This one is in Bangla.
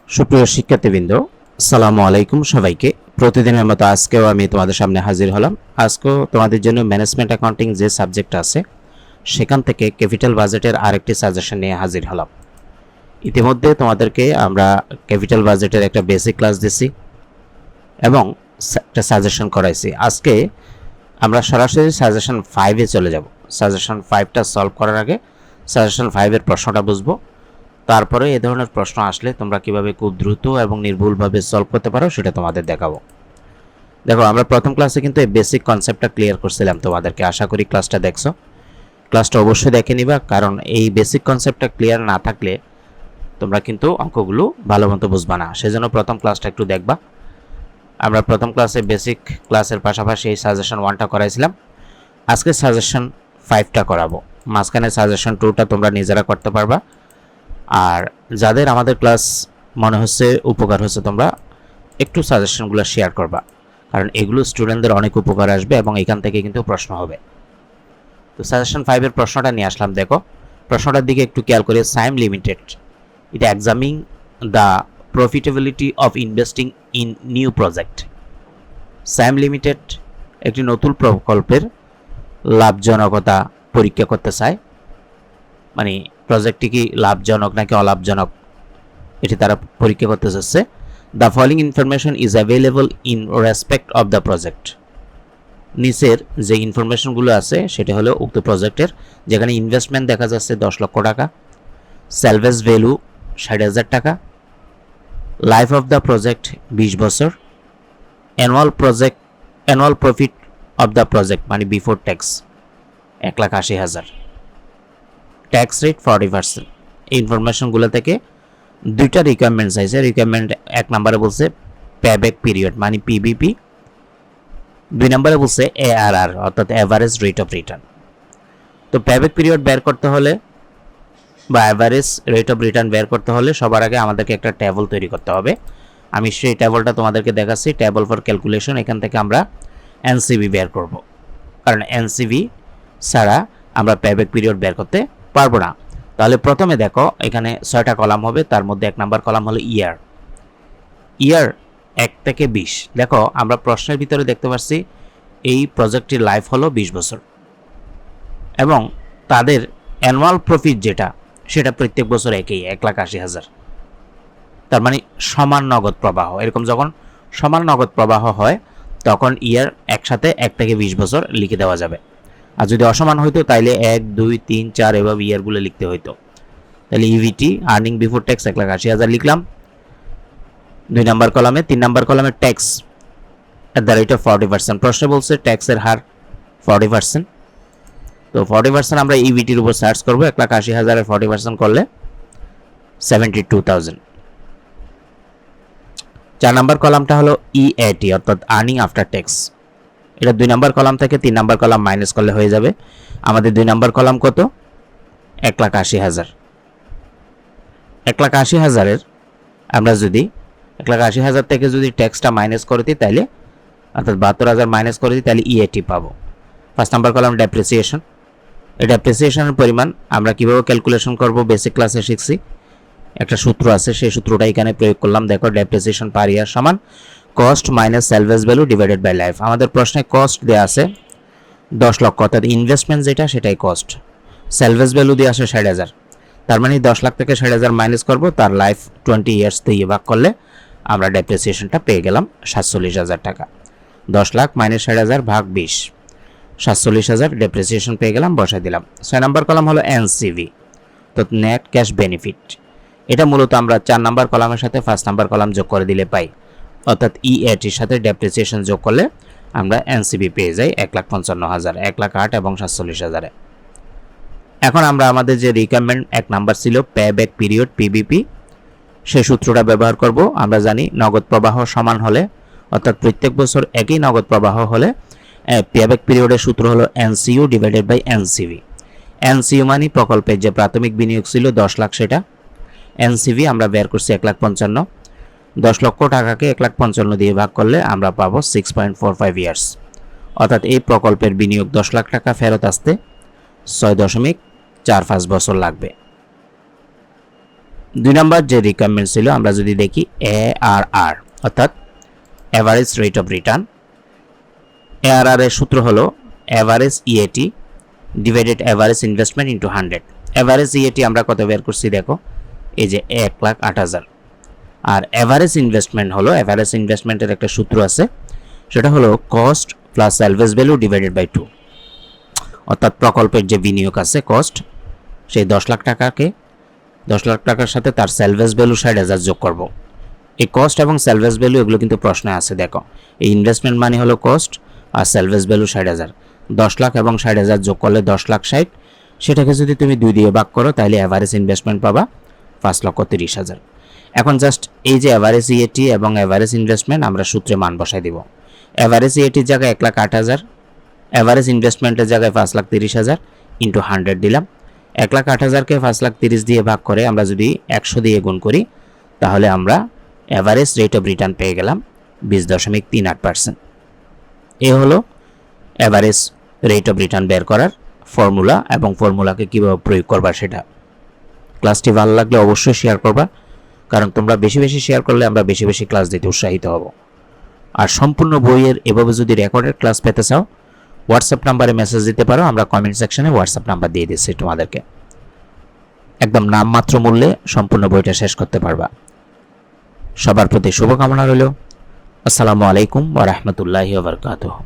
সুপ্রিয় শিক্ষার্থীবৃন্দ, আসসালামু আলাইকুম সবাইকে। প্রতিদিনের মতো আজকেও আমি তোমাদের সামনে হাজির হলাম। আজকেও তোমাদের জন্য ম্যানেজমেন্ট অ্যাকাউন্টিং যে সাবজেক্ট আছে সেখান থেকে ক্যাপিটাল বাজেটের আরেকটি সাজেশন নিয়ে হাজির হলাম। ইতিমধ্যে তোমাদেরকে আমরা ক্যাপিটাল বাজেটের একটা বেসিক ক্লাস দিছি এবং একটা সাজেশন করাইছি। আজকে আমরা সরাসরি সাজেশন 5-এ চলে যাব। সাজেশন 5টা সলভ করার আগে সাজেশন 5-এর প্রশ্নটা বুঝবো, তারপরে এ ধরনের প্রশ্ন আসলে তোমরা কিভাবে খুব দ্রুত এবং নির্ভুলভাবে সলভ করতে পারো সেটা তোমাদের দেখাবো। দেখো, আমরা প্রথম ক্লাসে কিন্তু এই বেসিক কনসেপ্টটা ক্লিয়ার করছিলাম তোমাদেরকে। আশা করি ক্লাসটা দেখছো। ক্লাসটা অবশ্যই দেখে নিবা, কারণ এই বেসিক কনসেপ্টটা ক্লিয়ার না থাকলে তোমরা কিন্তু অঙ্কগুলো ভালো মতো বুঝবা না। সেজন্য প্রথম ক্লাসটা একটু দেখবা। আমরা প্রথম ক্লাসে বেসিক ক্লাসের পাশাপাশি এই সাজেশন 1টা করাইছিলাম। আজকে সাজেশন 5টা করাবো। মাঝখানে সাজেশন 2টা তোমরা নিজেরা করতে পারবা। আর যাদের আমাদের ক্লাস মনে হচ্ছে উপকার হচ্ছে, তোমরা একটু সাজেশনগুলো শেয়ার করবা, কারণ এগুলো স্টুডেন্টদের অনেক উপকার আসবে এবং এখান থেকে কিন্তু প্রশ্ন হবে। তো সাজেশন 5-এর প্রশ্নটা নিয়ে আসলাম। দেখো, প্রশ্নটার দিকে একটু খেয়াল করে। সাইম লিমিটেড এটা examining the profitability of investing in new project. সাইম লিমিটেড একটি নতুন প্রকল্পের লাভজনকতা পরীক্ষা করতে চায়, মানে প্রজেক্টটি কি লাভজনক নাকি অলাভজনক এটি তারা পরীক্ষা করতে চাচ্ছে। The following information is available in respect of the project. নিচের যে ইনফরমেশনগুলো আছে সেটা হলো উক্ত প্রজেক্টের, যেখানে ইনভেস্টমেন্ট দেখা যাচ্ছে 10 লক্ষ টাকা, স্যালভেজ ভ্যালু 60,000 টাকা, লাইফ অফ দ্য প্রজেক্ট 20 বছর, annual profit of the project মানে বিফোর ট্যাক্স 1,80,000, ট্যাক্স রেট 40%। এই ইনফরমেশনগুলো থেকে দুইটা রিকোয়ারমেন্টস আছে। রিকোয়ারমেন্ট 1 নম্বরে বলছে পেব্যাক পিরিয়ড মানে পিবিপি, 2 নম্বরে বলছে এআরআর অর্থাৎ এভারেজ রেট অফ রিটার্ন। তো পেব্যাক পিরিয়ড বের করতে হলে বা এভারেজ রেট অফ রিটার্ন বের করতে হলে সবার আগে আমাদেরকে একটা টেবল তৈরি করতে হবে। আমি সেই টেবলটা তোমাদেরকে দেখাচ্ছি। Table for calculation. এখান থেকে আমরা এনসিভি বের করব, কারণ এনসিভি ছাড়া আমরা পেব্যাক পিরিয়ড বের করতে পারবো না। তাহলে প্রথমে দেখো, এখানে 6টা কলাম হবে। তার মধ্যে 1 নম্বর কলাম হলো ইয়ার। 1 থেকে 20। দেখো, আমরা প্রশ্নের ভিতরে দেখতে পাচ্ছি এই প্রজেক্টটির লাইফ হলো 20 বছর এবং তাদের অ্যানুয়াল প্রফিট যেটা সেটা প্রত্যেক বছর একই 1,80,000। তার মানে সমান নগদ প্রবাহ। এরকম যখন সমান নগদ প্রবাহ হয় তখন ইয়ার একসাথে 1 থেকে 20 বছর লিখে দেওয়া যাবে। আর যদি অসমান হইতো তাইলে 1, 2, 3, 4 এভাবে ইয়ারগুলো লিখতে হইতো। তাহলে ইভিটি আর্নিং বিফোর ট্যাক্স 1,80,000 লিখলাম 2 নম্বর কলামে। 3 নম্বর কলামে tax at the rate of 40%। প্রশ্নে বলছে ট্যাক্সের হার 40%। তো 40% আমরা ইভিটির উপর সার্চ করবো। 1,80,000 40% করলে 72,000। 4 নম্বর কলামটা হলো ইএটি অর্থাৎ আর্নিং আফটার ট্যাক্স। এটা 2 নম্বর কলাম থেকে 3 নম্বর কলাম মাইনাস করলে হয়ে যাবে। আমাদের 2 নম্বর কলাম কত? 1,80,000। 1,80,000 আমরা যদি 1,80,000 থেকে যদি ট্যাক্সটা মাইনাস করে দিই তাহলে অর্থাৎ 72,000 মাইনাস করে দিই তাহলে ইএটি পাবো। 5 নম্বর কলাম ডেপ্রিসিয়েশন। এই ডেপ্রিসিয়েশনের পরিমাণ আমরা কিভাবে ক্যালকুলেশন করব বেসিক ক্লাসে শিখছি। একটা সূত্র আছে, সেই সূত্রটা এখানে প্রয়োগ করলাম। দেখো, ডেপ্রিসিয়েশন পার ইয়ার সমান cost minus salvage value divided by life. আমাদের প্রশ্নে কস্ট দেওয়া আছে 10 লক্ষ, অর্থাৎ ইনভেস্টমেন্ট যেটা সেটাই কস্ট। সেলভেজ ভ্যালু দিয়ে আসে 60,000। তার মানে 10 লাখ থেকে 60,000 মাইনাস করব, তার লাইফ 20 ইয়ার্স দিয়ে ভাগ করলে আমরা ডেপ্রিসিয়েশনটা পেয়ে গেলাম 47,000 টাকা। 10 লাখ মাইনাস 60,000 ভাগ 20, 47,000 ডেপ্রিসিয়েশন পেয়ে গেলাম, বসাই দিলাম। 6 নম্বর কলাম হলো এনসিভি, তো নেট ক্যাশ বেনিফিট। এটা মূলত আমরা 4 নম্বর কলামের সাথে 5 নম্বর কলাম যোগ করে দিলে পাই, অর্থাৎ ইএটির সাথে ডেপ্রিসিয়েশন যোগ করলে আমরা এনসিবি পেয়ে যাই 1,55,000, 1,08,000 এবং 47,000। এখন আমরা আমাদের যে রিকোয়ারমেন্ট 1 নাম্বার ছিল পেব্যাক পিরিয়ড পিবিপি, সেই সূত্রটা ব্যবহার করব। আমরা জানি নগদ প্রবাহ সমান হলে অর্থাৎ প্রত্যেক বছর একই নগদ প্রবাহ হলে পেব্যাক পিরিয়ডের সূত্র হলো এনসিইউ ডিভাইডেড বাই এনসিভি। এনসিইউ মানে প্রকল্পের যে প্রাথমিক বিনিয়োগ ছিল 10 লাখ সেটা। এনসিভি আমরা বের করছি 1,55,000। 10 লক্ষ টাকাকে 1,55,000 দিয়ে ভাগ করলে আমরা পাবো 6.45 ইয়ার্স, অর্থাৎ এই প্রকল্পের বিনিয়োগ 10 লাখ টাকা ফেরত আসতে 6.45 বছর লাগবে। 2 নম্বর যে রিকোয়ারমেন্ট ছিল, আমরা যদি দেখি ARR অর্থাৎ average rate of return. ARR এর সূত্র হলো average EAT divided average investment into 100। Average EAT আমরা কত বের করছি দেখো, এই যে 1,08,000। আর অ্যাভারেজ ইনভেস্টমেন্ট হলো, অ্যাভারেজ ইনভেস্টমেন্টের একটা সূত্র আছে, সেটা হলো cost plus salvage value divided by 2। অর্থাৎ প্রকল্পের যে বিনিয়োগ আছে কস্ট, সেই 10 লাখ টাকার সাথে তার সেলভেজ ভ্যালু 60,000 যোগ করব। এই কস্ট এবং সেলভেজ ভ্যালু এগুলো কিন্তু প্রশ্নে আছে। দেখো, এই ইনভেস্টমেন্ট মানে হলো কস্ট আর সেলভেজ ভ্যালু 60,000। 10 লাখ এবং 60,000 যোগ করলে 10,60,000। সেটাকে যদি তুমি 2 দিয়ে ভাগ করো তাহলে অ্যাভারেজ ইনভেস্টমেন্ট পাবা 5,30,000। এখন জাস্ট এই যে অ্যাভারেজ EAT এবং অ্যাভারেজ ইনভেস্টমেন্ট আমরা সূত্রে মান বসাই দিব। অ্যাভারেজ EATর জায়গায় 1,08,000, অ্যাভারেজ ইনভেস্টমেন্টের জায়গায় 5,30,000 ইন্টু 100 দিলাম। 1,08,000কে 5,30,000 দিয়ে ভাগ করে আমরা যদি 100 দিয়ে গুণ করি তাহলে আমরা অ্যাভারেজ রেট অফ রিটার্ন পেয়ে গেলাম 20.38%। এ হলো অ্যাভারেজ রেট অফ রিটার্ন বের করার ফর্মুলা, এবং ফর্মুলাকে কীভাবে প্রয়োগ করবা সেটা। ক্লাসটি ভালো লাগলে অবশ্যই শেয়ার করবা, কারণ তোমরা বেশি বেশি শেয়ার করলে আমরা বেশি বেশি ক্লাস দিতে উৎসাহিত হব। আর সম্পূর্ণ বইয়ের এভাবে যদি রেকর্ডেড ক্লাস পেতে চাও, হোয়াটসঅ্যাপ নাম্বারে মেসেজ দিতে পারো, আমরা কমেন্ট সেকশনে হোয়াটসঅ্যাপ নাম্বার দিয়ে দিচ্ছি তোমাদেরকে। একদম নামমাত্র মূল্যে সম্পূর্ণ বইটা শেষ করতে পারবা। সবার প্রতি শুভকামনা রইল। আসসালামু আলাইকুম ওয়া রাহমাতুল্লাহি ওয়া বারাকাতুহু।